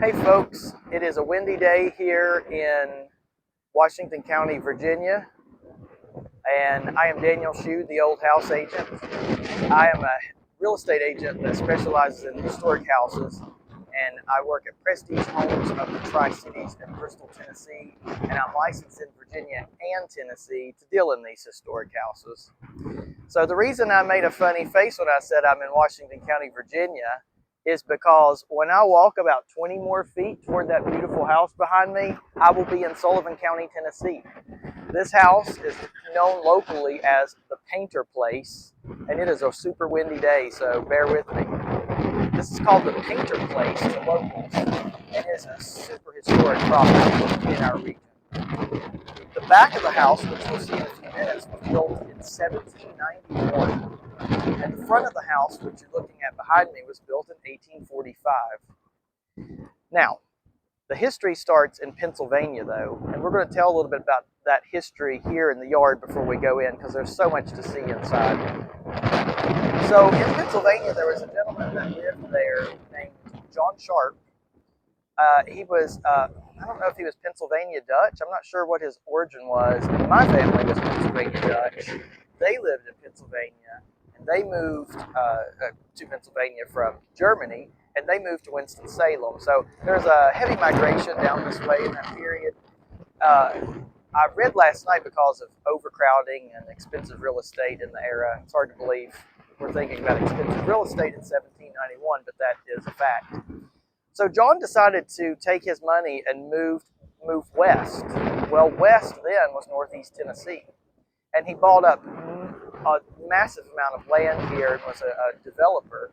Hey folks, it is a windy day here in Washington County, Virginia, and I am Daniel Shue, the old house agent. I am a real estate agent that specializes in historic houses, and I work at Prestige Homes of the Tri-Cities in Bristol, Tennessee, and I'm licensed in Virginia and Tennessee to deal in these historic houses. So the reason I made a funny face when I said I'm in Washington County, Virginia is because when I walk about 20 more feet toward that beautiful house behind me, I will be in Sullivan County, Tennessee. This house is known locally as the Painter Place, and it is a super windy day, so bear with me. This is called the Painter Place to locals, and it is a super historic property in our region. The back of the house, which we'll see in a few minutes, was built in 1791. And the front of the house, which you're looking at behind me, was built in 1845. Now, the history starts in Pennsylvania, though, and we're going to tell a little bit about that history here in the yard before we go in, because there's so much to see inside. So in Pennsylvania, there was a gentleman that lived there named John Sharp. He was, I don't know if he was Pennsylvania Dutch. I'm not sure what his origin was. My family was Pennsylvania Dutch. They lived in Pennsylvania, and they moved to Pennsylvania from Germany, and they moved to Winston-Salem. So there's a heavy migration down this way in that period. I read last night, because of overcrowding and expensive real estate in the era, it's hard to believe we're thinking about expensive real estate in 1791, but that is a fact. So John decided to take his money and move west. Well, west then was northeast Tennessee. And he bought up a massive amount of land here and was a developer.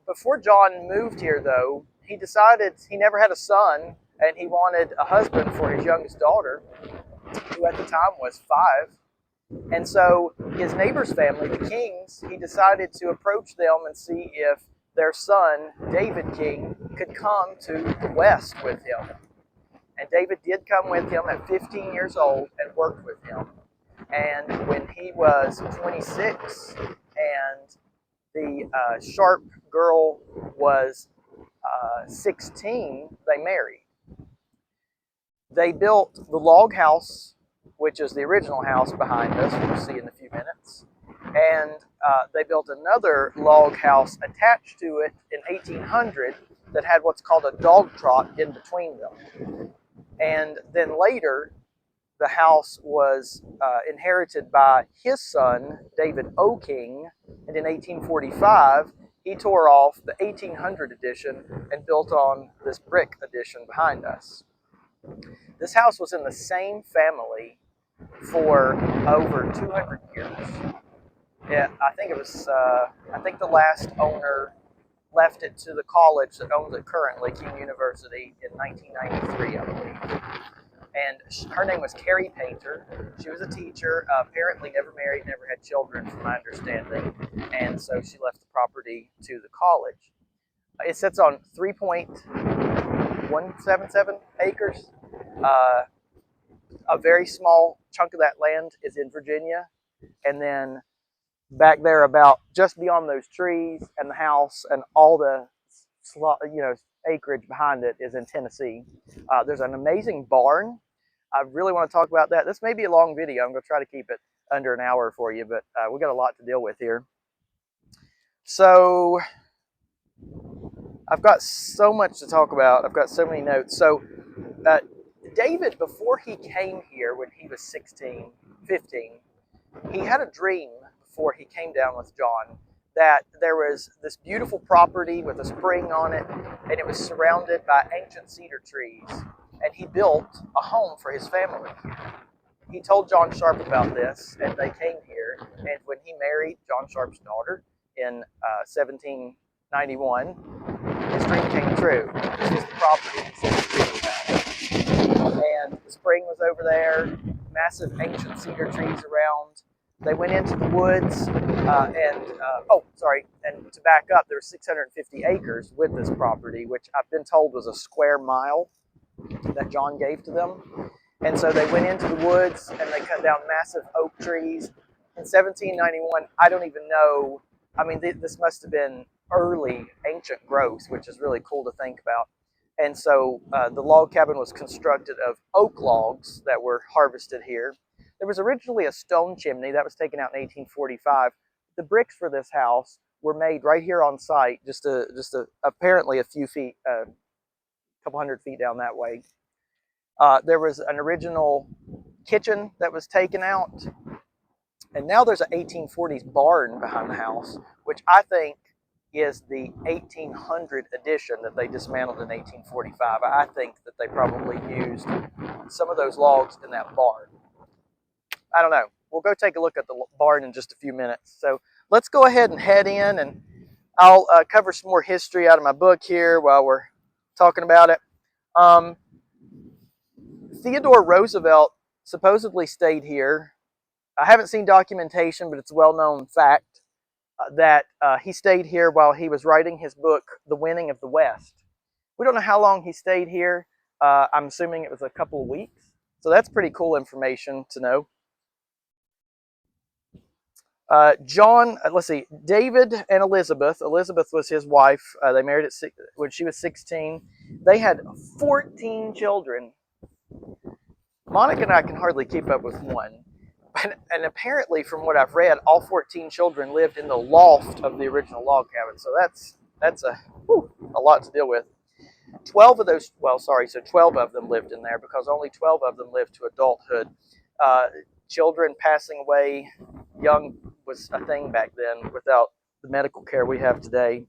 Before John moved here, though, he decided he never had a son, and he wanted a husband for his youngest daughter, who at the time was 5. And so his neighbor's family, the Kings, he decided to approach them and see if their son, David King, could come to the west with him. And David did come with him at 15 years old and worked with him. And when he was 26 and the Sharp girl was 16, they married. They built the log house, which is the original house behind us, we'll see in a few minutes. And they built another log house attached to it in 1800 that had what's called a dog trot in between them. And then later, the house was inherited by his son, David O. King, and in 1845, he tore off the 1800 edition and built on this brick edition behind us. This house was in the same family for over 200 years. Yeah, I think it was. I think the last owner left it to the college that owns it currently, King University, in 1993, I believe. And her name was Carrie Painter. She was a teacher, apparently never married, never had children, from my understanding, and so she left the property to the college. It sits on 3.177 acres. A very small chunk of that land is in Virginia, and then back there, about just beyond those trees and the house and all the acreage behind it, is in Tennessee. There's an amazing barn. I really want to talk about that. This may be a long video. I'm going to try to keep it under an hour for you, but we've got a lot to deal with here. So I've got so much to talk about. I've got so many notes. So David, before he came here when he was 16, 15, he had a dream before he came down with John that there was this beautiful property with a spring on it, and it was surrounded by ancient cedar trees, and he built a home for his family here. He told John Sharp about this, and they came here, and when he married John Sharp's daughter in 1791, his dream came true. This was the property he said he dreamed about. And the spring was over there, massive ancient cedar trees around. They went into the woods, and to back up, there were 650 acres with this property, which I've been told was a square mile that John gave to them. And so they went into the woods and they cut down massive oak trees. In 1791, I don't even know, I mean, this must have been early ancient growth, which is really cool to think about. And so the log cabin was constructed of oak logs that were harvested here. There was originally a stone chimney that was taken out in 1845. The bricks for this house were made right here on site, apparently a few feet, a couple hundred feet down that way. There was an original kitchen that was taken out, and now there's an 1840s barn behind the house, which I think is the 1800 edition that they dismantled in 1845. I think that they probably used some of those logs in that barn. I don't know. We'll go take a look at the barn in just a few minutes. So let's go ahead and head in, and I'll cover some more history out of my book here while we're talking about it. Theodore Roosevelt supposedly stayed here. I haven't seen documentation, but it's a well-known fact that he stayed here while he was writing his book, The Winning of the West. We don't know how long he stayed here. I'm assuming it was a couple of weeks. So that's pretty cool information to know. Let's see, David and Elizabeth. Elizabeth was his wife. They married when she was 16. They had 14 children. Monica and I can hardly keep up with one. And apparently, from what I've read, all 14 children lived in the loft of the original log cabin. So that's a lot to deal with. 12 of those, so 12 of them lived in there because only 12 of them lived to adulthood. Children passing away young was a thing back then without the medical care we have today.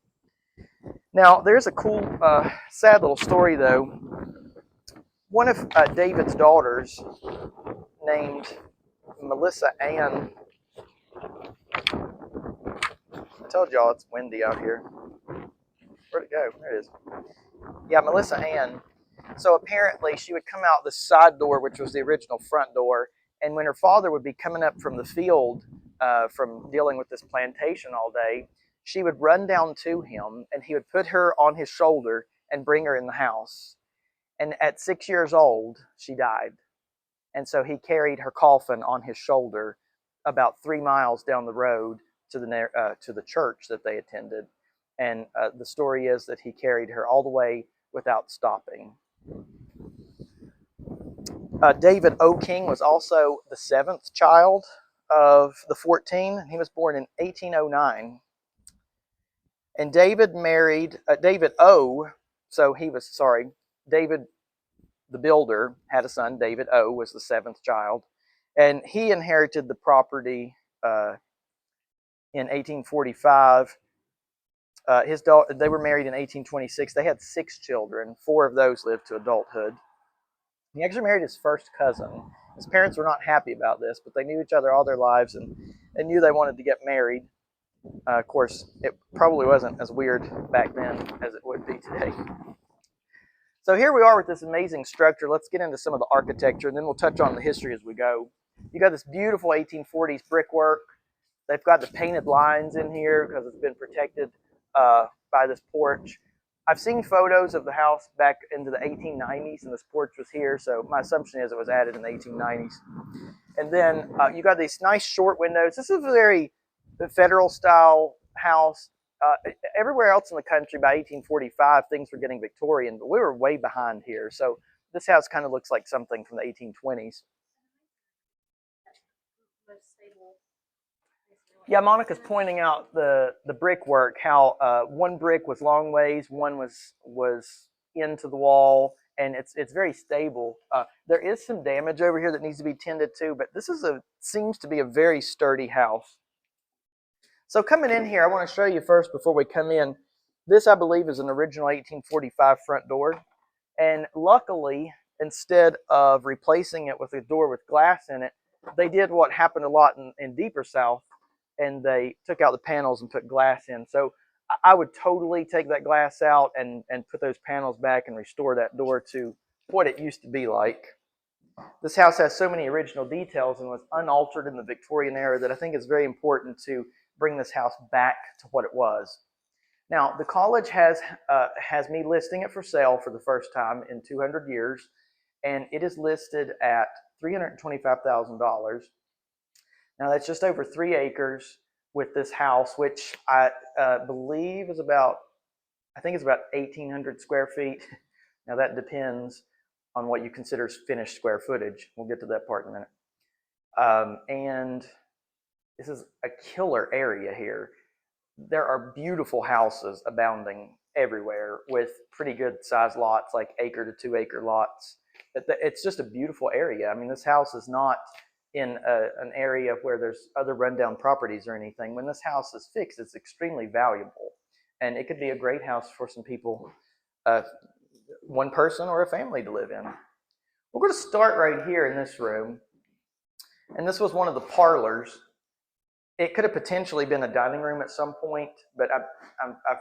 Now, there's a cool, sad little story, though. One of David's daughters, named Melissa Ann. I told y'all it's windy out here. Where'd it go? There it is. Yeah, Melissa Ann. So apparently she would come out the side door, which was the original front door, and when her father would be coming up from the field from dealing with this plantation all day, she would run down to him, and he would put her on his shoulder and bring her in the house. And at 6 years old, she died. And so he carried her coffin on his shoulder about 3 miles down the road to the church that they attended. And the story is that he carried her all the way without stopping. David O. King was also the 7th child of the 14. He was born in 1809. And David married David O. David the builder had a son. David O. was the 7th child. And he inherited the property in 1845. His daughter, they were married in 1826. They had 6 children. 4 of those lived to adulthood. He actually married his first cousin. His parents were not happy about this, but they knew each other all their lives and they knew they wanted to get married. Of course, it probably wasn't as weird back then as it would be today. So here we are with this amazing structure. Let's get into some of the architecture, and then we'll touch on the history as we go. You got this beautiful 1840s brickwork. They've got the painted lines in here because it's been protected by this porch. I've seen photos of the house back into the 1890s, and this porch was here, so my assumption is it was added in the 1890s. And then you got these nice short windows. This is a very federal-style house. Everywhere else in the country, by 1845, things were getting Victorian, but we were way behind here. So this house kind of looks like something from the 1820s. Yeah, Monica's pointing out the brickwork, how one brick was long ways, one was into the wall, and it's very stable. There is some damage over here that needs to be tended to, but this seems to be a very sturdy house. So coming in here, I want to show you first before we come in. This, I believe, is an original 1845 front door, and luckily, instead of replacing it with a door with glass in it, they did what happened a lot in deeper South, and they took out the panels and put glass in. So I would totally take that glass out and put those panels back and restore that door to what it used to be like. This house has so many original details and was unaltered in the Victorian era that I think it's very important to bring this house back to what it was. Now, the college has me listing it for sale for the first time in 200 years, and it is listed at $325,000. Now, that's just over 3 acres with this house, which I believe is about 1,800 square feet. Now that depends on what you consider finished square footage. We'll get to that part in a minute. And this is a killer area here. There are beautiful houses abounding everywhere with pretty good sized lots, like acre to 2 acre lots. It's just a beautiful area. I mean, this house is not in an area where there's other rundown properties or anything. When this house is fixed, it's extremely valuable. And it could be a great house for some people, one person or a family to live in. We're going to start right here in this room. And this was one of the parlors. It could have potentially been a dining room at some point, but I've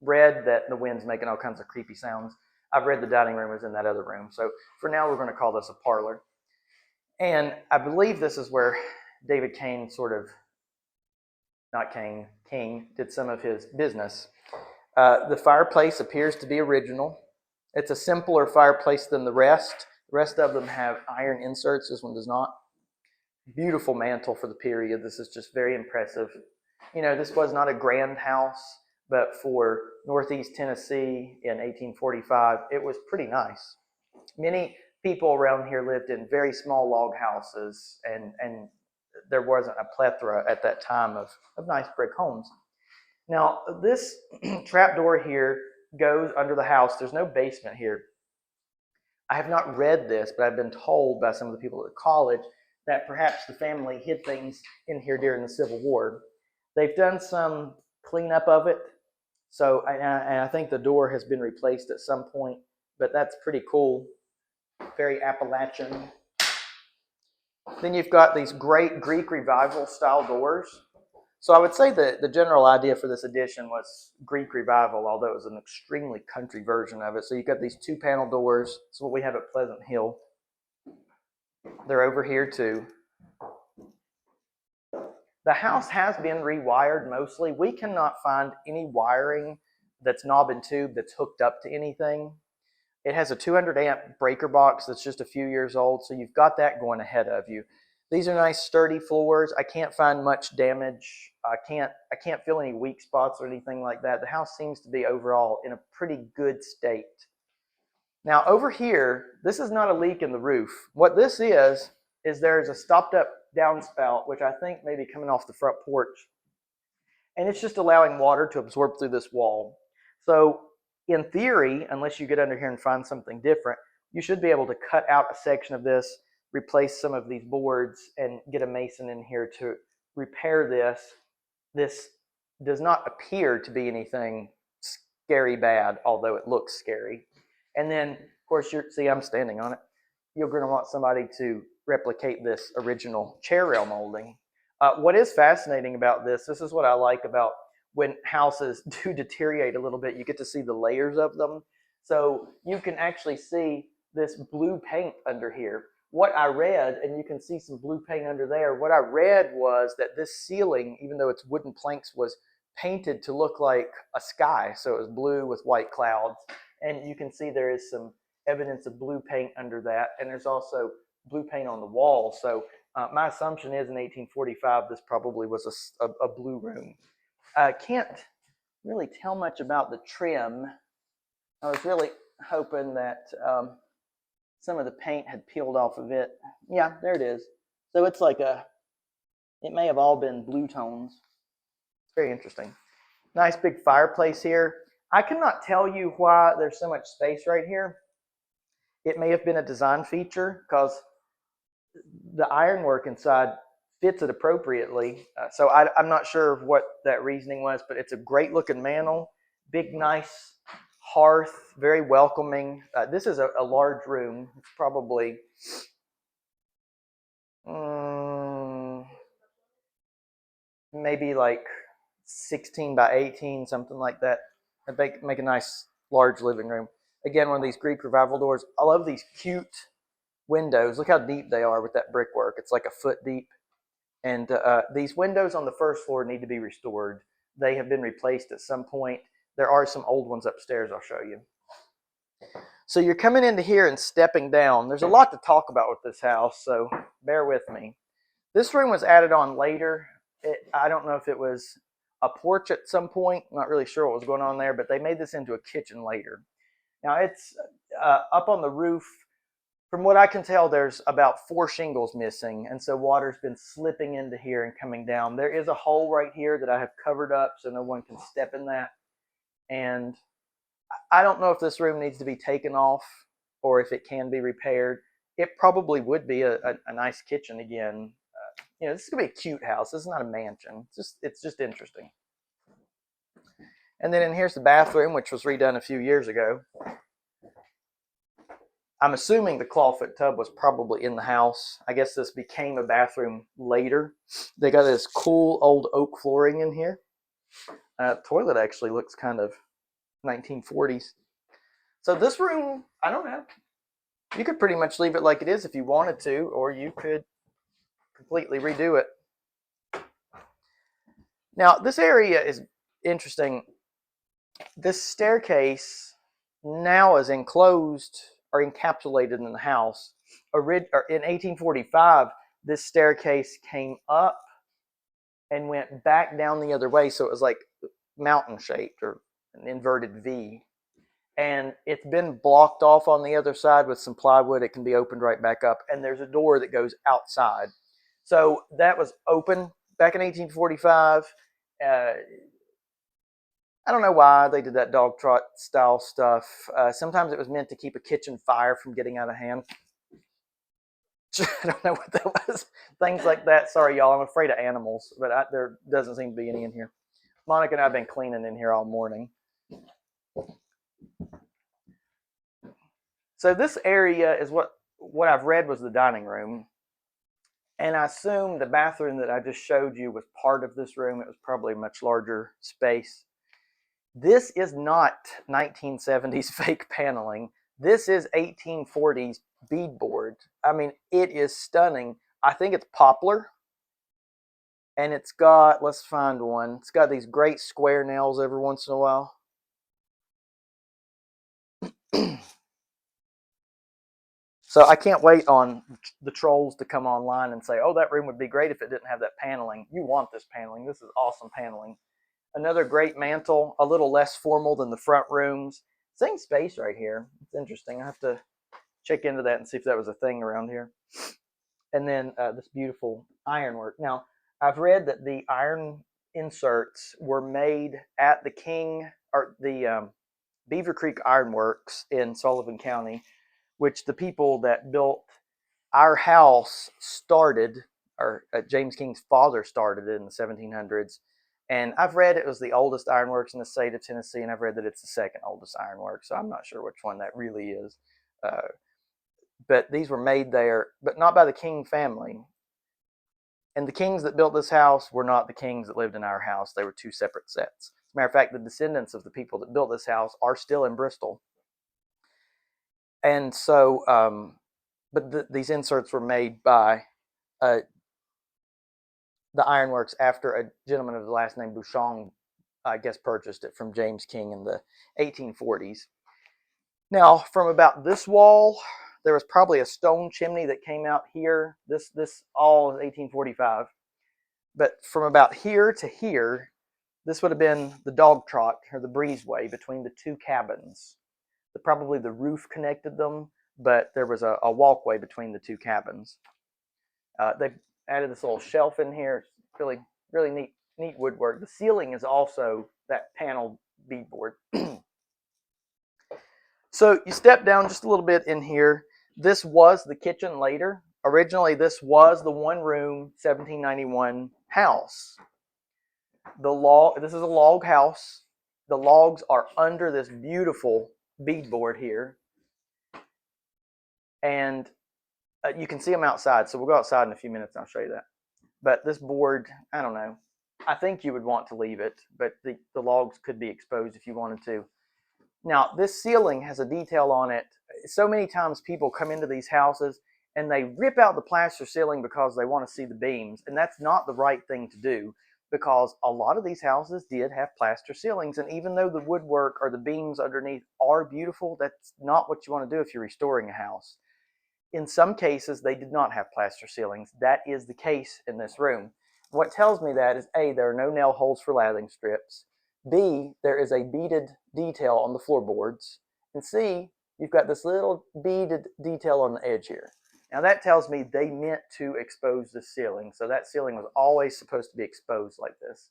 read that the wind's making all kinds of creepy sounds. I've read the dining room was in that other room. So for now, we're going to call this a parlor. And I believe this is where David King King did some of his business. The fireplace appears to be original. It's a simpler fireplace than the rest. The rest of them have iron inserts. This one does not. Beautiful mantle for the period. This is just very impressive. You know, this was not a grand house, but for Northeast Tennessee in 1845, it was pretty nice. Many people around here lived in very small log houses, and there wasn't a plethora at that time of nice brick homes. Now, this trapdoor here goes under the house. There's no basement here. I have not read this, but I've been told by some of the people at the college that perhaps the family hid things in here during the Civil War. They've done some cleanup of it, so I think the door has been replaced at some point, but that's pretty cool. Very Appalachian. Then you've got these great Greek Revival style doors. So I would say that the general idea for this addition was Greek Revival, although it was an extremely country version of it. So you've got these 2-panel doors. That's what we have at Pleasant Hill. They're over here too. The house has been rewired mostly. We cannot find any wiring that's knob and tube that's hooked up to anything. It has a 200 amp breaker box that's just a few years old, so you've got that going ahead of you. These are nice sturdy floors. I can't find much damage. I can't feel any weak spots or anything like that. The house seems to be overall in a pretty good state. Now over here, this is not a leak in the roof. What this is there's a stopped up downspout, which I think may be coming off the front porch. And it's just allowing water to absorb through this wall. So in theory, unless you get under here and find something different, you should be able to cut out a section of this, replace some of these boards, and get a mason in here to repair this. This does not appear to be anything scary bad, although it looks scary. And then, of course, see, I'm standing on it. You're going to want somebody to replicate this original chair rail molding. What is fascinating about this is what I like about when houses do deteriorate a little bit, you get to see the layers of them. So you can actually see this blue paint under here. What I read, and you can see some blue paint under there, what I read was that this ceiling, even though it's wooden planks, was painted to look like a sky. So it was blue with white clouds. And you can see there is some evidence of blue paint under that. And there's also blue paint on the wall. So my assumption is in 1845, this probably was a blue room. I can't really tell much about the trim. I was really hoping that some of the paint had peeled off of it. Yeah, there it is. So it's like it may have all been blue tones. It's very interesting. Nice big fireplace here. I cannot tell you why there's so much space right here. It may have been a design feature because the ironwork inside fits it appropriately. So I'm not sure what that reasoning was, but it's a great looking mantle, big, nice hearth, very welcoming. This is a large room. It's probably maybe like 16 by 18, something like that. I'd make a nice large living room. Again, one of these Greek Revival doors. I love these cute windows. Look how deep they are with that brickwork. It's like a foot deep. And these windows on the first floor need to be restored. They have been replaced at some point. There are some old ones upstairs I'll show you. So you're coming into here and stepping down. There's a lot to talk about with this house, so bear with me. This room was added on later. I don't know if it was a porch at some point. I'm not really sure what was going on there, but they made this into a kitchen later. Now it's up on the roof. From what I can tell, there's about 4 shingles missing, and so water's been slipping into here and coming down. There is a hole right here that I have covered up so no one can step in that. And I don't know if this room needs to be taken off or if it can be repaired. It probably would be a nice kitchen again. This is gonna be a cute house. This is not a mansion. It's just interesting. And then in here's the bathroom, which was redone a few years ago. I'm assuming the clawfoot tub was probably in the house. I guess this became a bathroom later. They got this cool old oak flooring in here. Toilet actually looks kind of 1940s. So this room, I don't know. You could pretty much leave it like it is if you wanted to, or you could completely redo it. Now, this area is interesting. This staircase now is enclosed or encapsulated in the house. In 1845, this staircase came up and went back down the other way, so it was like mountain shaped or an inverted V. And it's been blocked off on the other side with some plywood. It can be opened right back up, and there's a door that goes outside. So that was open back in 1845. I don't know why they did that dog trot style stuff. Sometimes it was meant to keep a kitchen fire from getting out of hand. I don't know what that was. Things like that. Sorry, y'all. I'm afraid of animals, but there doesn't seem to be any in here. Monica and I have been cleaning in here all morning. So this area is what I've read was the dining room. And I assume the bathroom that I just showed you was part of this room. It was probably a much larger space. This is not 1970s fake paneling. This is 1840s beadboard. I mean, it is stunning. I think it's poplar. And it's got, let's find one. It's got these great square nails every once in a while. So I can't wait on the trolls to come online and say, oh, that room would be great if it didn't have that paneling. You want this paneling. This is awesome paneling. Another great mantle, a little less formal than the front rooms. Same space right here. It's interesting. I have to check into that and see if that was a thing around here. And then this beautiful ironwork. Now, I've read that the iron inserts were made at the Beaver Creek Ironworks in Sullivan County, which the people that built our house started, or James King's father started it in the 1700s. And I've read it was the oldest ironworks in the state of Tennessee, and I've read that it's the second oldest ironwork, so I'm not sure which one that really is. But these were made there, but not by the King family. And the kings that built this house were not the kings that lived in our house. They were two separate sets. As a matter of fact, the descendants of the people that built this house are still in Bristol. And so, these inserts were made by the ironworks after a gentleman of the last name Bouchon, I guess, purchased it from James King in the 1840s. Now, from about this wall, there was probably a stone chimney that came out here. This all is 1845. But from about here to here, this would have been the dog trot or the breezeway between the two cabins. Probably the roof connected them, but there was a walkway between the two cabins. They added this little shelf in here. It's really, really neat woodwork. The ceiling is also that paneled beadboard. So you step down just a little bit in here. This was the kitchen later. Originally, this was the one-room 1791 house. This is a log house. The logs are under this beautiful beadboard here. And you can see them outside. So we'll go outside in a few minutes and I'll show you that. But this board, I don't know. I think you would want to leave it, but the logs could be exposed if you wanted to. Now, this ceiling has a detail on it. So many times people come into these houses and they rip out the plaster ceiling because they want to see the beams. And that's not the right thing to do, because a lot of these houses did have plaster ceilings. And even though the woodwork or the beams underneath are beautiful, that's not what you want to do if you're restoring a house. In some cases, they did not have plaster ceilings. That is the case in this room. What tells me that is A, there are no nail holes for lathing strips. B, there is a beaded detail on the floorboards. And see, you've got this little beaded detail on the edge here. Now that tells me they meant to expose the ceiling. So that ceiling was always supposed to be exposed like this.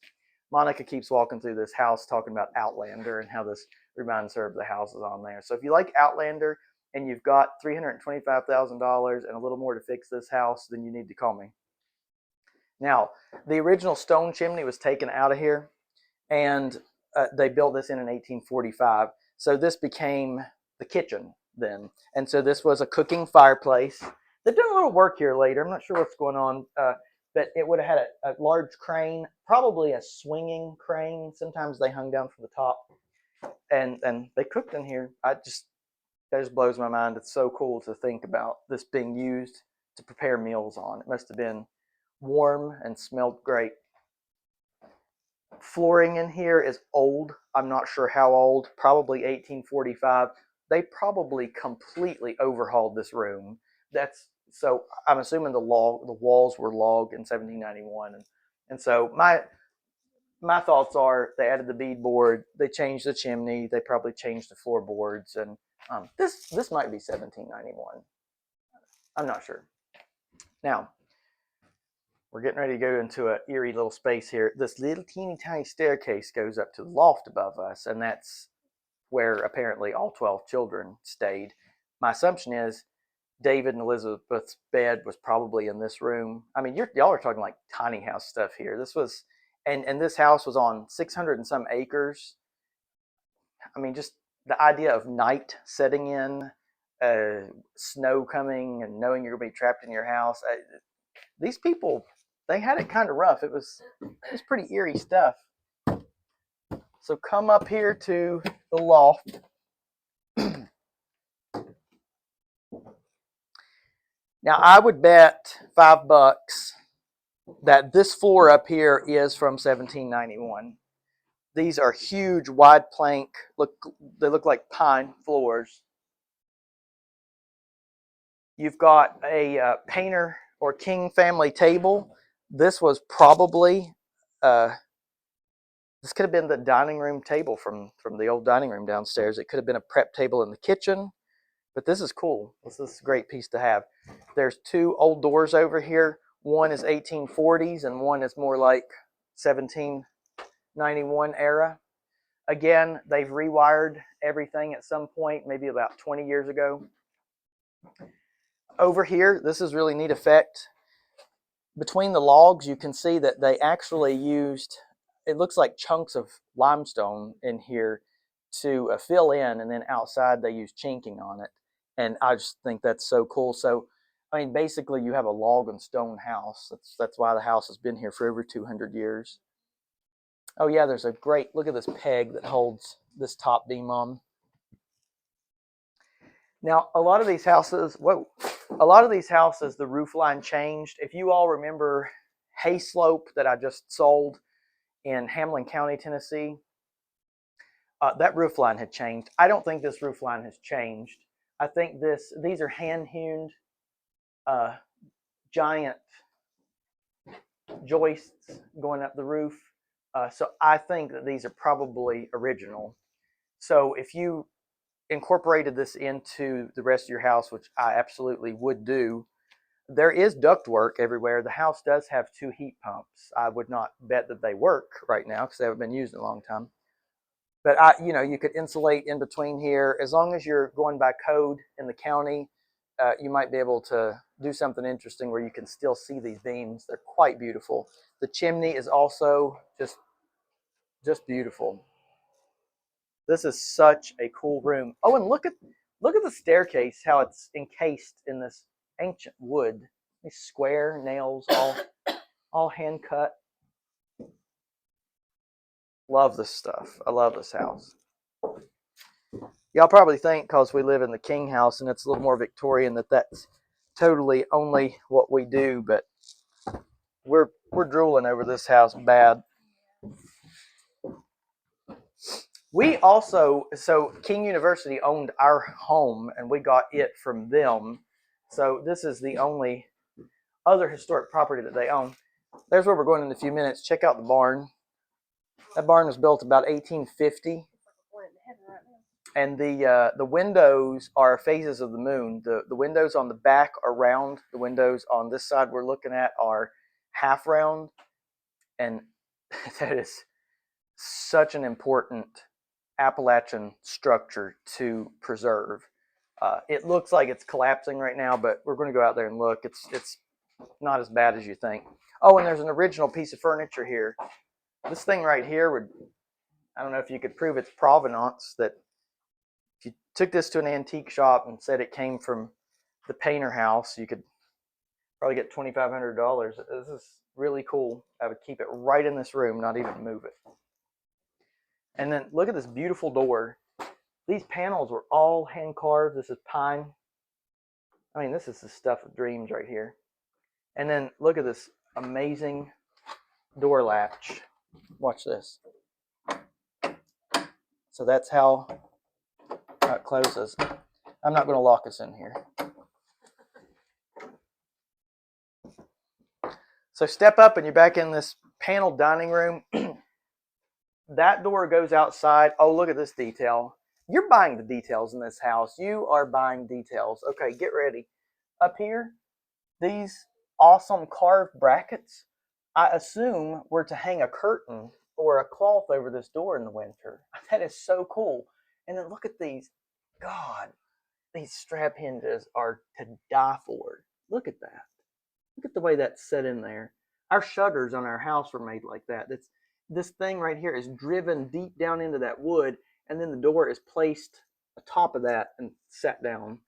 Monica keeps walking through this house talking about Outlander and how this reminds her of the houses on there. So if you like Outlander and you've got $325,000 and a little more to fix this house, then you need to call me. Now, the original stone chimney was taken out of here, and they built this in 1845. So this became the kitchen then. And so this was a cooking fireplace. They've done a little work here later. I'm not sure what's going on, but it would have had a large crane, probably a swinging crane. Sometimes they hung down from the top, and they cooked in here. That just blows my mind. It's so cool to think about this being used to prepare meals on. It must have been warm and smelled great. Flooring in here is old. I'm not sure how old, probably 1845. They probably completely overhauled this room. So I'm assuming the walls were logged in 1791. And so my thoughts are they added the beadboard, they changed the chimney, they probably changed the floorboards, and this might be 1791. I'm not sure. Now, we're getting ready to go into an eerie little space here. This little teeny tiny staircase goes up to the loft above us, and that's where apparently all 12 children stayed. My assumption is David and Elizabeth's bed was probably in this room. I mean, y'all are talking like tiny house stuff here. This was, and this house was on 600 and some acres. I mean, just the idea of night setting in, snow coming, and knowing you're going to be trapped in your house. These people, they had it kind of rough. It was pretty eerie stuff. So come up here to the loft. Now I would bet $5 that this floor up here is from 1791. These are huge, wide plank. They look like pine floors. You've got a painter or king family table. This was probably this could have been the dining room table from the old dining room downstairs. It could have been a prep table in the kitchen, but this is cool. This is a great piece to have. There's two old doors over here. One is 1840s and one is more like 1791 era. Again, they've rewired everything at some point, maybe about 20 years ago. Over here, this is really neat effect. Between the logs, you can see that they actually used, it looks like chunks of limestone in here to fill in, and then outside they use chinking on it. And I just think that's so cool. So, I mean, basically you have a log and stone house. That's why the house has been here for over 200 years. Oh yeah, there's a great, look at this peg that holds this top beam on. Now, a lot of these houses, the roof line changed. If you all remember Hayslope that I just sold in Hamlin County, Tennessee, that roof line had changed. I don't think this roof line has changed. I think these are hand-hewn giant joists going up the roof. So I think that these are probably original. So if you incorporated this into the rest of your house, which I absolutely would do, there is ductwork everywhere. The house does have 2 heat pumps. I would not bet that they work right now because they haven't been used in a long time. But you could insulate in between here. As long as you're going by code in the county, you might be able to do something interesting where you can still see these beams. They're quite beautiful. The chimney is also just beautiful. This is such a cool room. Oh, and look at the staircase, how it's encased in this ancient wood. These square nails, all hand cut. Love this stuff. I love this house. Y'all probably think because we live in the King house and it's a little more Victorian that's totally only what we do, but we're drooling over this house bad. We also, so King University owned our home and we got it from them. So this is the only other historic property that they own. There's where we're going in a few minutes. Check out the barn. That barn was built about 1850. And the windows are phases of the moon. The windows on the back are round. The windows on this side we're looking at are half round, and that is such an important Appalachian structure to preserve. It looks like it's collapsing right now, but we're going to go out there and look. It's not as bad as you think. Oh, and there's an original piece of furniture here. This thing right here would, I don't know if you could prove its provenance, that if you took this to an antique shop and said it came from the painter house, you could probably get $2,500. This is really cool. I would keep it right in this room, not even move it. And then look at this beautiful door. These panels were all hand carved. This is pine. I mean, this is the stuff of dreams right here. And then look at this amazing door latch. Watch this. So that's how it closes. I'm not going to lock us in here. So step up and you're back in this paneled dining room. That door goes outside. Oh, look at this detail. You're buying the details in this house. You are buying details. Okay, get ready. Up here, these awesome carved brackets, I assume were to hang a curtain or a cloth over this door in the winter. That is so cool. And then look at these. God, these strap hinges are to die for. Look at that. Look at the way that's set in there. Our shutters on our house were made like that. This thing right here is driven deep down into that wood, and then the door is placed atop of that and set down.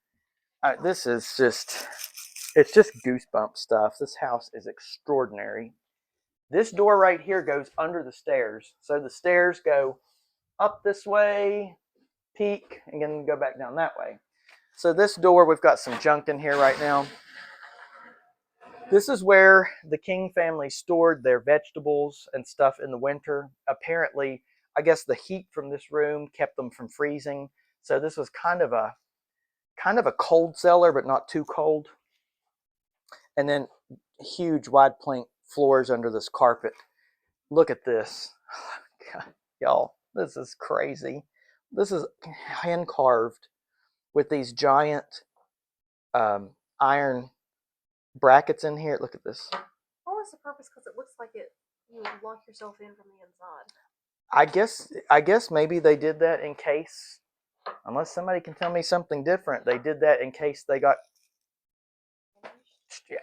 This is just, it's just goosebump stuff. This house is extraordinary. This door right here goes under the stairs. So the stairs go up this way, peak, and then go back down that way. So this door, we've got some junk in here right now. This is where the King family stored their vegetables and stuff in the winter. Apparently, I guess the heat from this room kept them from freezing. So this was kind of a cold cellar, but not too cold. And then huge wide plank floors under this carpet. Look at this. God, y'all, this is crazy. This is hand carved with these giant iron brackets in here. Look at this. What was the purpose? Because it looks like you would lock yourself in from the inside. I guess maybe they did that in case, unless somebody can tell me something different, they did that in case they got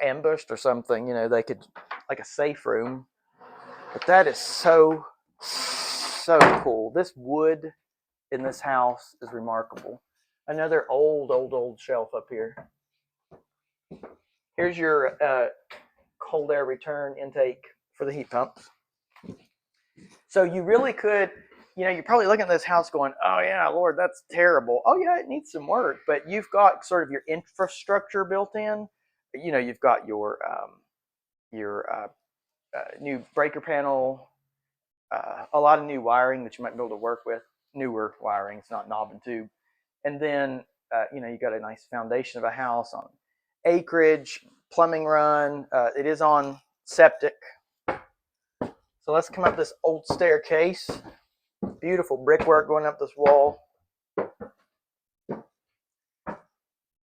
ambushed or something. You know, they could, like a safe room. But that is so cool. This wood in this house is remarkable. Another old shelf up here. Here's your cold air return intake for the heat pumps. So you really could, you know, you're probably looking at this house going, oh yeah, Lord, that's terrible. Oh yeah, it needs some work. But you've got sort of your infrastructure built in. You know, you've got your new breaker panel, a lot of new wiring that you might be able to work with. Newer wiring, it's not knob and tube. And then, you know, you got a nice foundation of a house on acreage, plumbing run. It is on septic. So let's come up this old staircase. Beautiful brickwork going up this wall.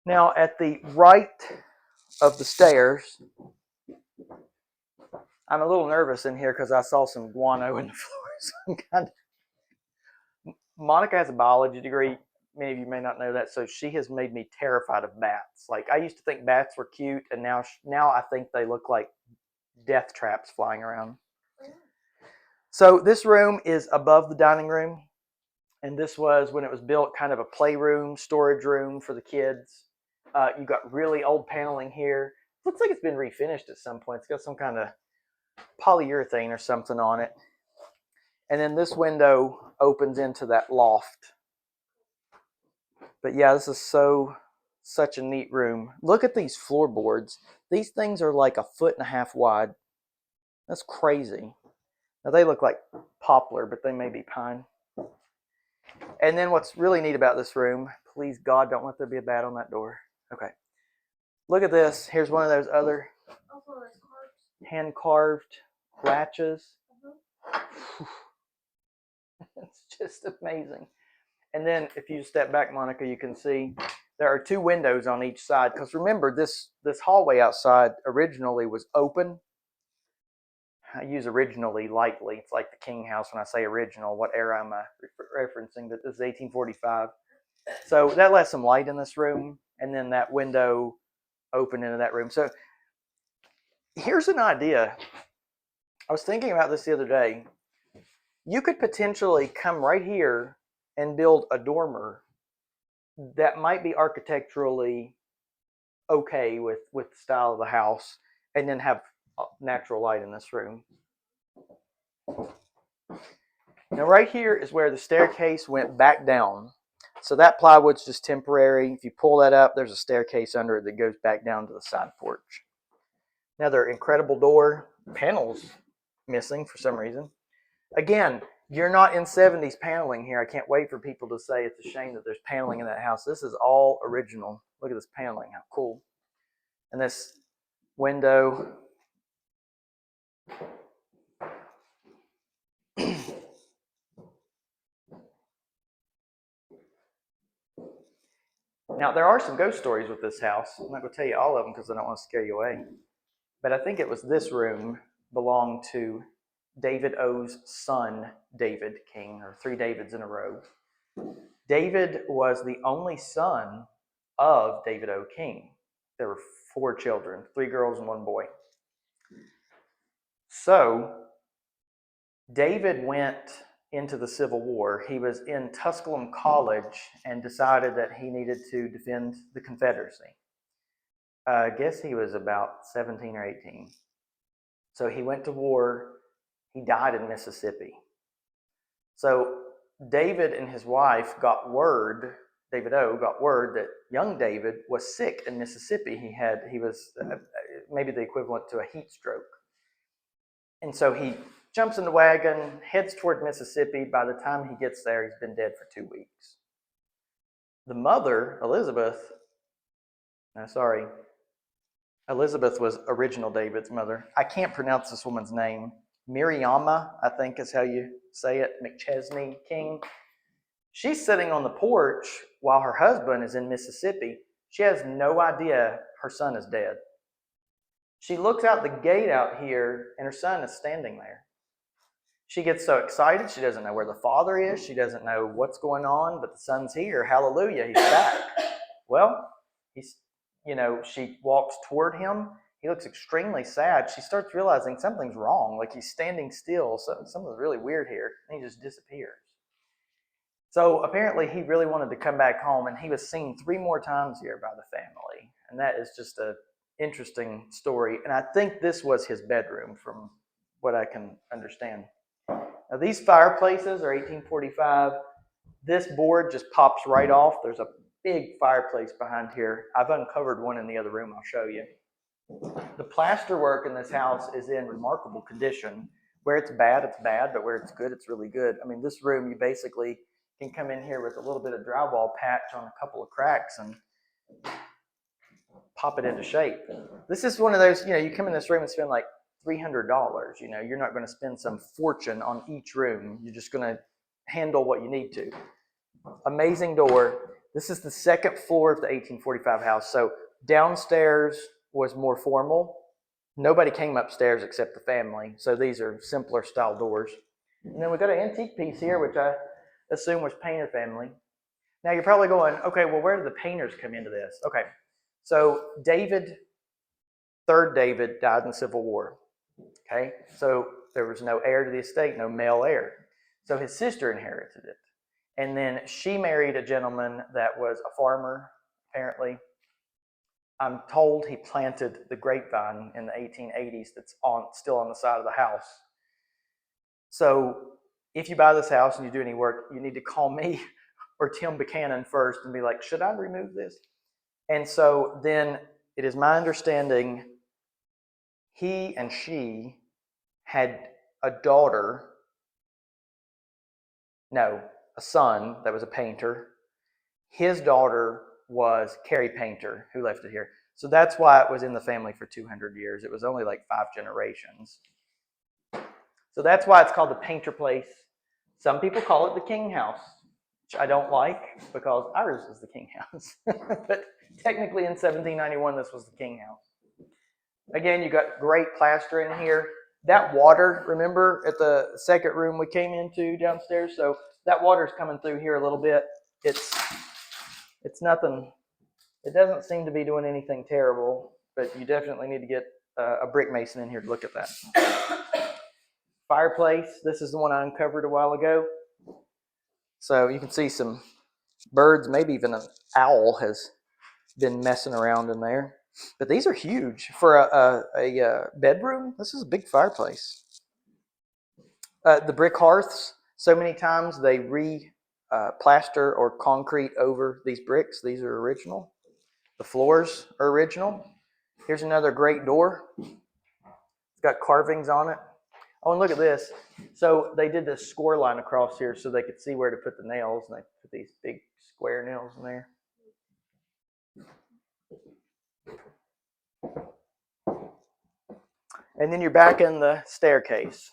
Now at the right of the stairs, I'm a little nervous in here because I saw some guano in the floor. Monica has a biology degree. Many of you may not know that, so she has made me terrified of bats. Like, I used to think bats were cute, and now I think they look like death traps flying around. So this room is above the dining room, and this was, when it was built, kind of a playroom, storage room for the kids. You got really old paneling here. Looks like it's been refinished at some point. It's got some kind of polyurethane or something on it. And then this window opens into that loft. But yeah, this is such a neat room. Look at these floorboards. These things are like 1.5 feet wide. That's crazy. Now they look like poplar, but they may be pine. And then what's really neat about this room, please God, don't let there be a bat on that door. Okay. Look at this. Here's one of those other hand carved latches. It's just amazing. And then if you step back, Monica, you can see there are 2 windows on each side. Because remember, this hallway outside originally was open. I use originally lightly. It's like the King House when I say original. What era am I referencing? That this is 1845. So that lets some light in this room, and then that window opened into that room. So here's an idea. I was thinking about this the other day. You could potentially come right here and build a dormer that might be architecturally okay with the style of the house, and then have natural light in this room. Now right here is where the staircase went back down. So that plywood's just temporary. If you pull that up, there's a staircase under it that goes back down to the side porch. Another incredible door. Panels missing for some reason. Again, you're not in 70s paneling here. I can't wait for people to say it's a shame that there's paneling in that house. This is all original. Look at this paneling. How cool. And this window. Now, there are some ghost stories with this house. I'm not going to tell you all of them because I don't want to scare you away. But I think it was this room belonged to David O's son, David King, or 3 Davids in a row. David was the only son of David O. King. There were 4 children, 3 girls and 1 boy. So David went into the Civil War. He was in Tusculum College and decided that he needed to defend the Confederacy. I guess he was about 17 or 18. So he went to war. He died in Mississippi. So David and his wife got word, David O got word that young David was sick in Mississippi. He was maybe the equivalent to a heat stroke. And so he jumps in the wagon, heads toward Mississippi. By the time he gets there, he's been dead for 2 weeks. The mother, Elizabeth was original David's mother. I can't pronounce this woman's name. Miriama, I think is how you say it, McChesney King. She's sitting on the porch while her husband is in Mississippi. She has no idea her son is dead. She looks out the gate out here, and her son is standing there. She gets so excited. She doesn't know where the father is. She doesn't know what's going on, but the son's here. Hallelujah, he's back. Well, she walks toward him. He looks extremely sad. She starts realizing something's wrong, like he's standing still. So something's really weird here. And he just disappears. So apparently he really wanted to come back home, and he was seen 3 more times here by the family. And that is just an interesting story. And I think this was his bedroom from what I can understand. Now these fireplaces are 1845. This board just pops right off. There's a big fireplace behind here. I've uncovered one in the other room. I'll show you. The plaster work in this house is in remarkable condition. Where it's bad, but where it's good, it's really good. I mean, this room, you basically can come in here with a little bit of drywall patch on a couple of cracks and pop it into shape. This is one of those, you come in this room and spend like $300. You're not going to spend some fortune on each room. You're just going to handle what you need to. Amazing door. This is the 2nd floor of the 1845 house. So downstairs was more formal. Nobody came upstairs except the family. So these are simpler style doors. And then we got an antique piece here, which I assume was painter family. Now you're probably going, okay, well, where did the painters come into this? Okay, so 3rd David died in the Civil War. Okay, so there was no heir to the estate, no male heir. So his sister inherited it. And then she married a gentleman that was a farmer, apparently. I'm told he planted the grapevine in the 1880s that's still on the side of the house. So if you buy this house and you do any work, you need to call me or Tim Buchanan first and be like, should I remove this? And so then it is my understanding he and she had a son that was a painter. His daughter was Carrie Painter, who left it here. So that's why it was in the family for 200 years. It was only like 5 generations. So that's why it's called the Painter Place. Some people call it the King House. which I don't like because ours is the king house. But technically in 1791, this was the king house. Again, you got great plaster in here. That water, remember at the second room we came into downstairs? So that water's coming through here a little bit. It's nothing. It doesn't seem to be doing anything terrible, but you definitely need to get a brick mason in here to look at that. Fireplace. This is the one I uncovered a while ago. So you can see some birds, maybe even an owl has been messing around in there. But these are huge for a bedroom. This is a big fireplace. The brick hearths, so many times they plaster or concrete over these bricks. These are original. The floors are original. Here's another great door. It's got carvings on it. Oh, and look at this. So they did this score line across here so they could see where to put the nails, and they put these big square nails in there. And then you're back in the staircase.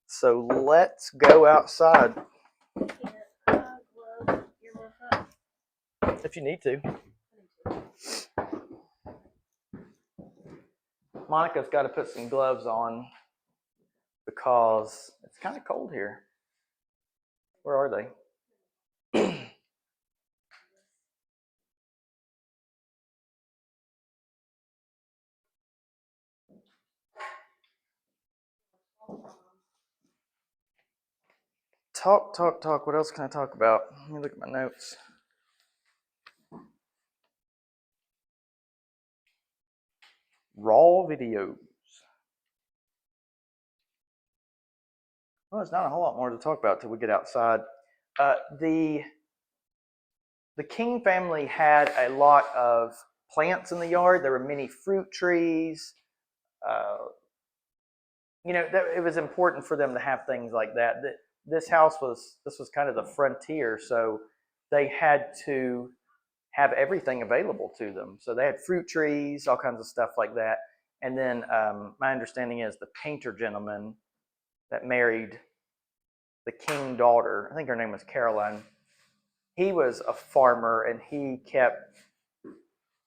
So let's go outside. If you need to. Monica's got to put some gloves on because it's kind of cold here. Where are they? Talk. What else can I talk about? Let me look at my notes. Raw videos. Well, there's not a whole lot more to talk about till we get outside. The King family had a lot of plants in the yard. There were many fruit trees. It was important for them to have things like that. This was kind of the frontier, so they had to have everything available to them. So they had fruit trees, all kinds of stuff like that. And then my understanding is the painter gentleman that married the king daughter, I think her name was Caroline, he was a farmer and he kept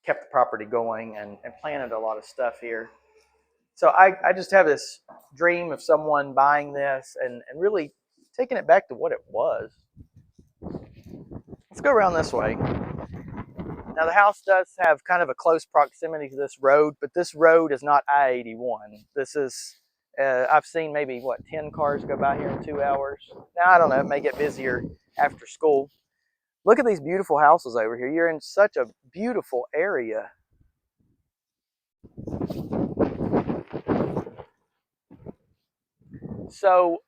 the property going and planted a lot of stuff here. So I just have this dream of someone buying this and really taking it back to what it was. Let's go around this way. Now the house does have kind of a close proximity to this road, but this road is not I-81. This is, I've seen maybe, 10 cars go by here in 2 hours. Now, I don't know, it may get busier after school. Look at these beautiful houses over here. You're in such a beautiful area. So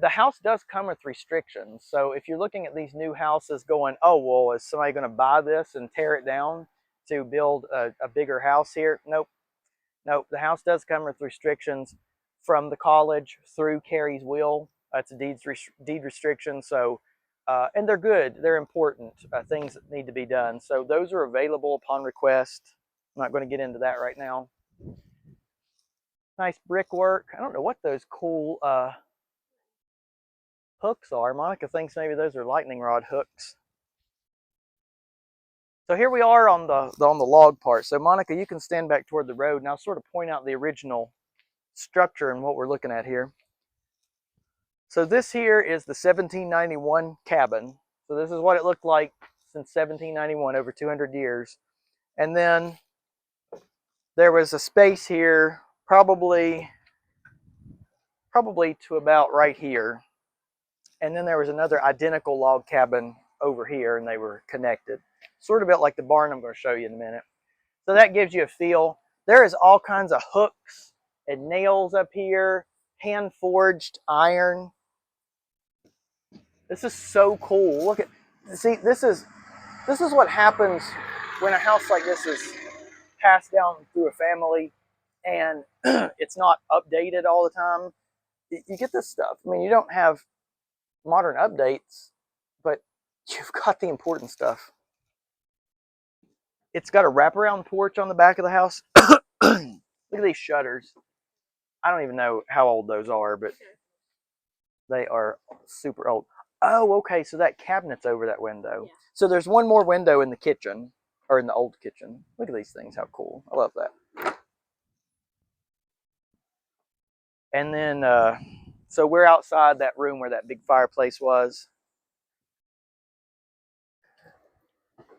the house does come with restrictions. So if you're looking at these new houses going, oh, well, is somebody going to buy this and tear it down to build a bigger house here? Nope. The house does come with restrictions from the college through Carrie's will. It's a deed restriction. So, and they're good. They're important things that need to be done. So those are available upon request. I'm not going to get into that right now. Nice brickwork. I don't know what those cool hooks are. Monica thinks maybe those are lightning rod hooks. So here we are on the log part. So Monica, you can stand back toward the road and I'll sort of point out the original structure and what we're looking at here. So this here is the 1791 cabin. So this is what it looked like since 1791, over 200 years. And then there was a space here, probably to about right here. And then there was another identical log cabin over here, and they were connected. Sort of built like the barn I'm going to show you in a minute. So that gives you a feel. There is all kinds of hooks and nails up here, hand-forged iron. This is so cool. Look at, see, this is what happens when a house like this is passed down through a family and it's not updated all the time. You get this stuff. I mean, you don't have modern updates, but you've got the important stuff. It's got a wraparound porch on the back of the house. Look at these shutters. I don't even know how old those are, but they are super old. Oh, okay. So that cabinet's over that window. Yeah. So there's one more window in the kitchen, or in the old kitchen. Look at these things. How cool. I love that. And then, so we're outside that room where that big fireplace was.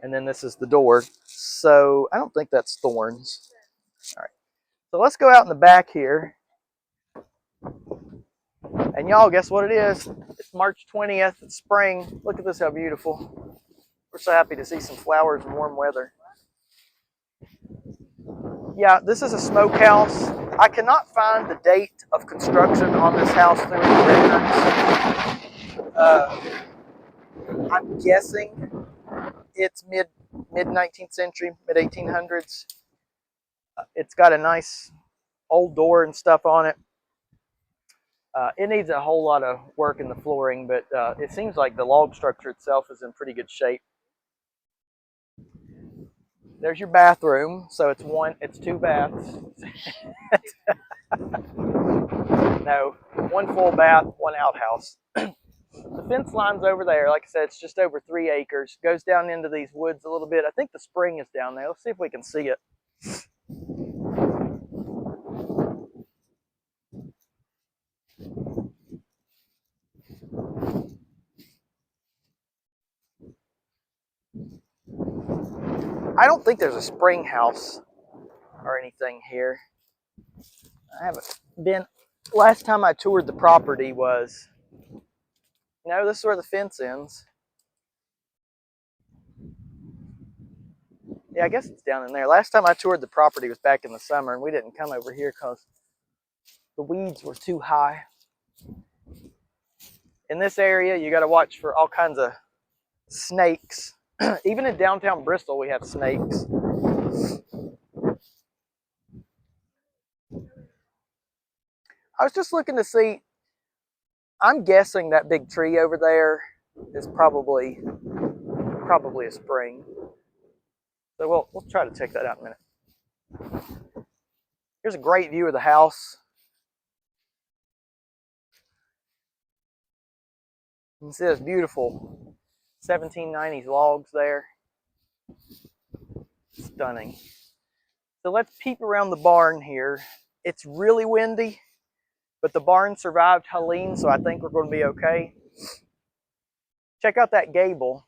And then this is the door. So I don't think that's thorns. All right. So let's go out in the back here. And y'all, guess what it is? It's March 20th. It's spring. Look at this, how beautiful. We're so happy to see some flowers and warm weather. Yeah, this is a smokehouse. I cannot find the date of construction on this house through any records. I'm guessing it's mid 19th century, mid 1800s. It's got a nice old door and stuff on it. It needs a whole lot of work in the flooring, but it seems like the log structure itself is in pretty good shape. There's your bathroom. So it's two baths. No, one full bath, one outhouse. The fence line's over there. Like I said, it's just over 3 acres. Goes down into these woods a little bit. I think the spring is down there. Let's see if we can see it. I don't think there's a spring house or anything here. I haven't been. Last time I toured the property was. No, this is where the fence ends. Yeah, I guess it's down in there. Last time I toured the property was back in the summer, and we didn't come over here because the weeds were too high. In this area, you got to watch for all kinds of snakes. Even in downtown Bristol, we have snakes. I was just looking to see. I'm guessing that big tree over there is probably a spring. So we'll try to check that out in a minute. Here's a great view of the house. You can see those beautiful 1790s logs there. Stunning. So let's peep around the barn here. It's really windy, but the barn survived Helene, so I think we're going to be okay. Check out that gable.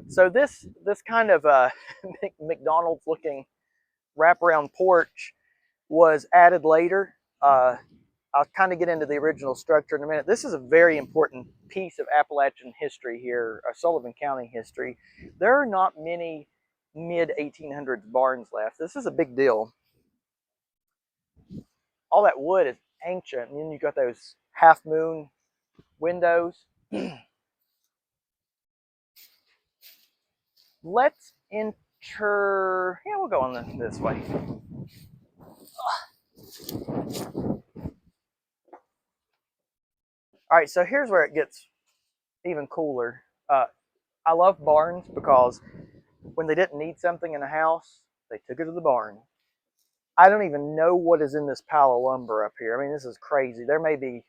So this kind of McDonald's looking wraparound porch was added later. I'll kind of get into the original structure in a minute. This is a very important piece of Appalachian history here, Sullivan County history. There are not many mid 1800s barns left. This is a big deal. All that wood is ancient, and then you've got those half moon windows. Let's enter. Yeah, we'll go on this way. All right, so here's where it gets even cooler. I love barns because when they didn't need something in a house, they took it to the barn. I don't even know what is in this pile of lumber up here. I mean, this is crazy. There may be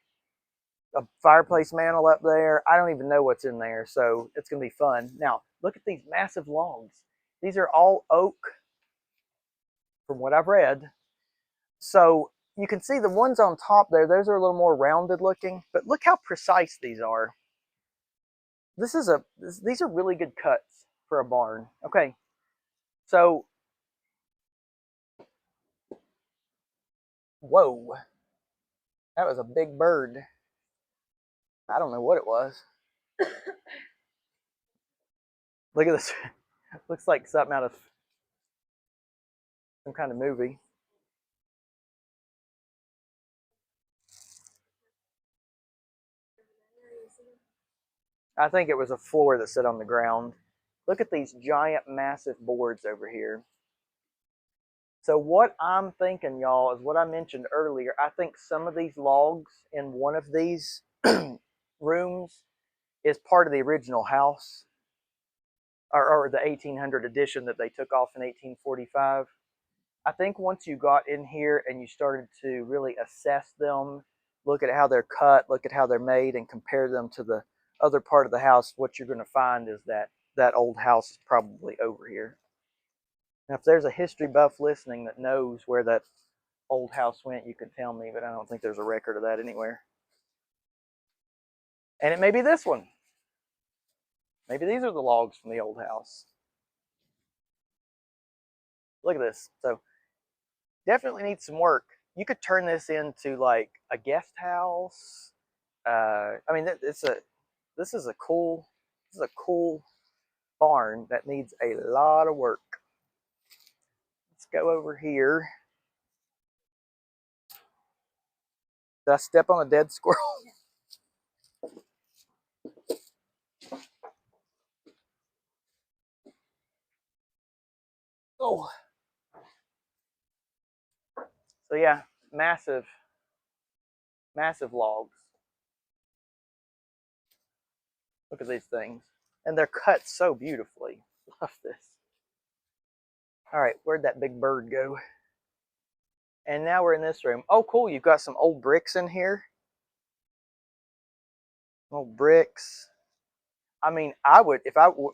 a fireplace mantle up there. I don't even know what's in there, so it's going to be fun. Now, look at these massive logs. These are all oak, from what I've read. So you can see the ones on top there, those are a little more rounded looking, but look how precise these are. These are really good cuts for a barn. Okay, so, whoa, that was a big bird. I don't know what it was. Look at this. Looks like something out of some kind of movie. I think it was a floor that sit on the ground. Look at these giant, massive boards over here. So what I'm thinking, y'all, is what I mentioned earlier. I think some of these logs in one of these rooms is part of the original house, or the 1800 edition that they took off in 1845. I think once you got in here and you started to really assess them, look at how they're cut, look at how they're made, and compare them to the other part of the house, what you're going to find is that old house is probably over here. Now, if there's a history buff listening that knows where that old house went, you can tell me, but I don't think there's a record of that anywhere. And it may be this one. Maybe these are the logs from the old house. Look at this. So definitely needs some work. You could turn this into like a guest house. I mean, this is a cool barn that needs a lot of work. Let's go over here. Did I step on a dead squirrel? Oh. So yeah, massive logs. Look at these things. And they're cut so beautifully. Love this. All right, where'd that big bird go? And now we're in this room. Oh, cool, you've got some old bricks in here. Old bricks. I mean,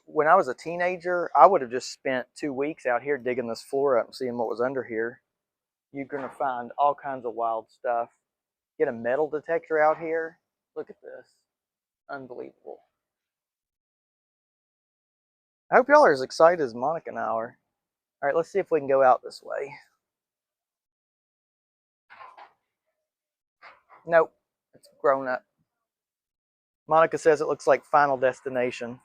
when I was a teenager, I would have just spent 2 weeks out here digging this floor up and seeing what was under here. You're gonna find all kinds of wild stuff. Get a metal detector out here. Look at this. Unbelievable. I hope y'all are as excited as Monica and I are. All right, let's see if we can go out this way. Nope, it's grown up. Monica says it looks like Final Destination.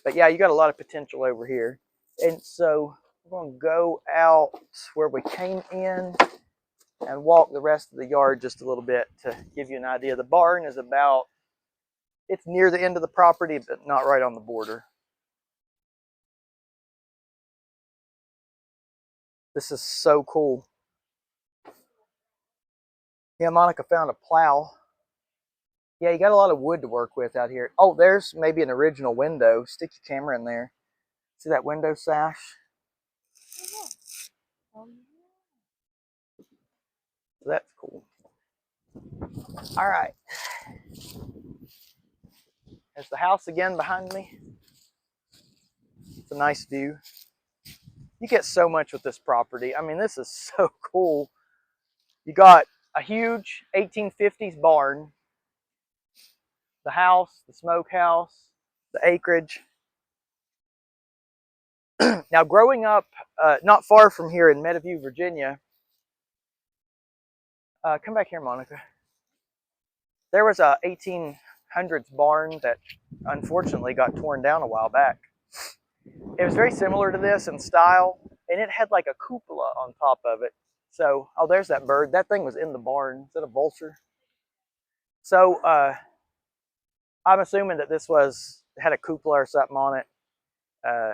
But yeah, you got a lot of potential over here. And so we're going to go out where we came in and walk the rest of the yard just a little bit to give you an idea. The barn is it's near the end of the property, but not right on the border. This is so cool. Yeah, Monica found a plow. Yeah, you got a lot of wood to work with out here. Oh, there's maybe an original window. Stick your camera in there. See that window sash? That's cool. All right. There's the house again behind me. It's a nice view. You get so much with this property. I mean, this is so cool. You got a huge 1850s barn, the house, the smokehouse, the acreage. Now, growing up not far from here in Meadowview, Virginia, come back here, Monica. There was a 1800s barn that unfortunately got torn down a while back. It was very similar to this in style, and it had like a cupola on top of it. So, oh, there's that bird. That thing was in the barn. Is it a vulture? So, I'm assuming that this had a cupola or something on it.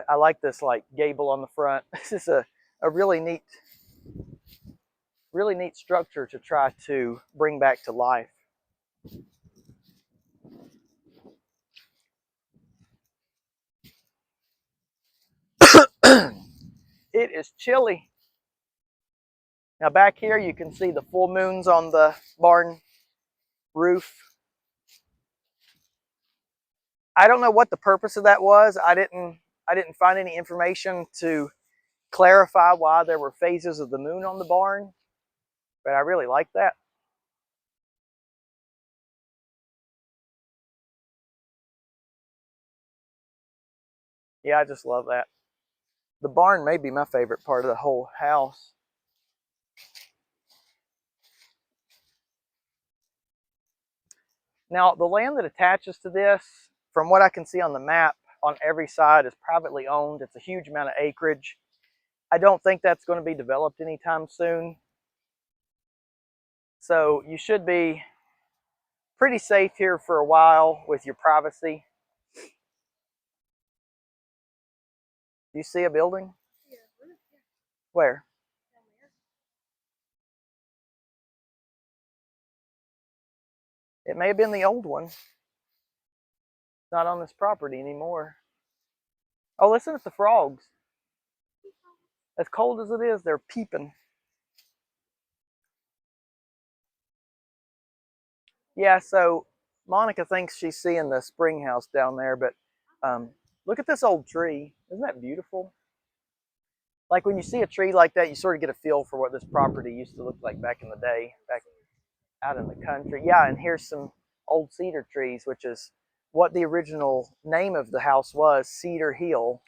I like this like gable on the front. This is a really neat structure to try to bring back to life. It is chilly. Now back here you can see the full moons on the barn roof. I don't know what the purpose of that was. I didn't find any information to clarify why there were phases of the moon on the barn, but I really like that. Yeah, I just love that. The barn may be my favorite part of the whole house. Now, the land that attaches to this, from what I can see on the map, on every side is privately owned. It's a huge amount of acreage. I don't think that's going to be developed anytime soon. So you should be pretty safe here for a while with your privacy. Do you see a building? Yeah. Where? It may have been the old one. It's not on this property anymore. Oh, listen to the frogs. As cold as it is, they're peeping. Yeah, so Monica thinks she's seeing the spring house down there, but look at this old tree. Isn't that beautiful? Like when you see a tree like that, you sort of get a feel for what this property used to look like back in the day, back out in the country. Yeah, and here's some old cedar trees, which is what the original name of the house was, Cedar Hill.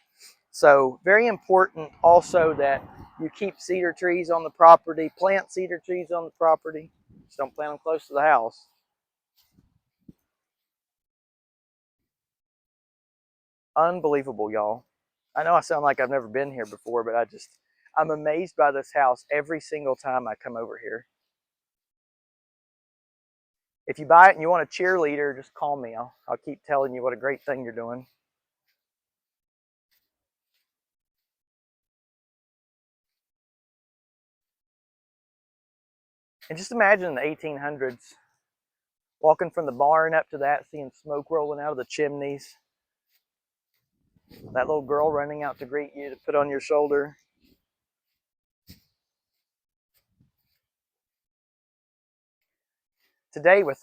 So very important also that you keep cedar trees on the property, plant cedar trees on the property. Just don't plant them close to the house. Unbelievable, y'all. I know I sound like I've never been here before, but I'm amazed by this house every single time I come over here. If you buy it and you want a cheerleader, just call me. I'll keep telling you what a great thing you're doing. And just imagine in the 1800s, walking from the barn up to that, seeing smoke rolling out of the chimneys. That little girl running out to greet you to put on your shoulder. Today, with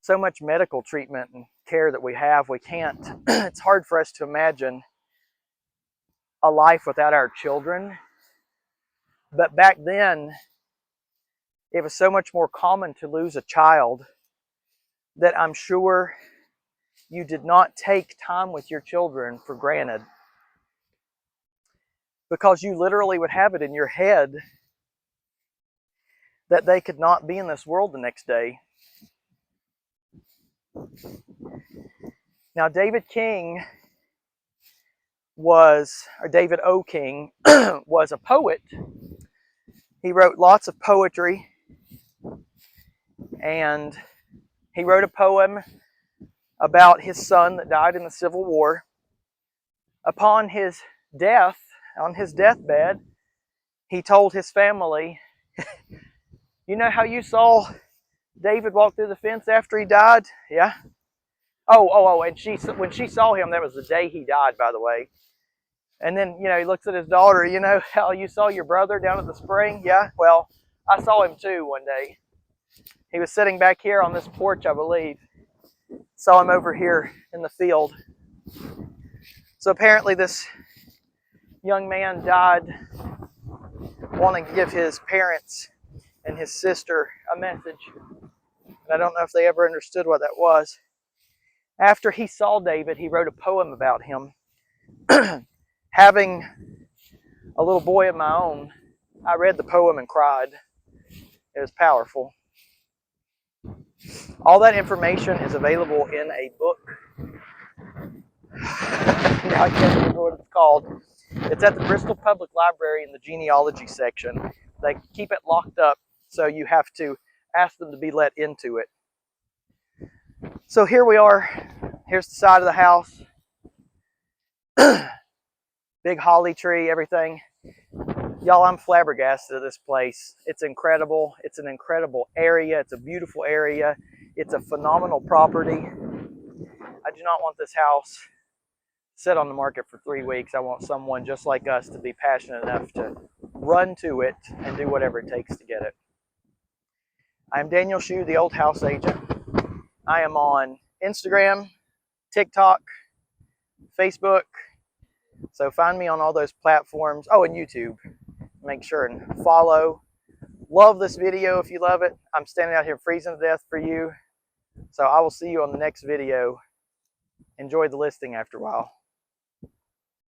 so much medical treatment and care that we have, we can't, it's hard for us to imagine a life without our children. But back then, it was so much more common to lose a child that I'm sure you did not take time with your children for granted, because you literally would have it in your head that they could not be in this world the next day. Now, David O. King was a poet. He wrote lots of poetry, and he wrote a poem about his son that died in the Civil War. Upon his death, on his deathbed, he told his family, you know how you saw David walk through the fence after he died? Yeah. And when she saw him, that was the day he died, by the way. And then, he looks at his daughter, you know how you saw your brother down at the spring? Yeah, well, I saw him too one day. He was sitting back here on this porch, I believe. Saw him over here in the field. So apparently this young man died wanting to give his parents and his sister a message. And I don't know if they ever understood what that was. After he saw David, he wrote a poem about him. Having a little boy of my own, I read the poem and cried. It was powerful. All that information is available in a book. Now I can't remember what it's called. It's at the Bristol Public Library in the genealogy section. They keep it locked up, so you have to ask them to be let into it. So here we are. Here's the side of the house. Big holly tree, everything. Y'all, I'm flabbergasted at this place. It's incredible. It's an incredible area. It's a beautiful area. It's a phenomenal property. I do not want this house sit on the market for 3 weeks. I want someone just like us to be passionate enough to run to it and do whatever it takes to get it. I'm Daniel Shue, the Old House Agent. I am on Instagram, TikTok, Facebook. So find me on all those platforms. Oh, and YouTube. Make sure and follow. Love this video if you love it. I'm standing out here freezing to death for you. So I will see you on the next video. Enjoy the listing after a while.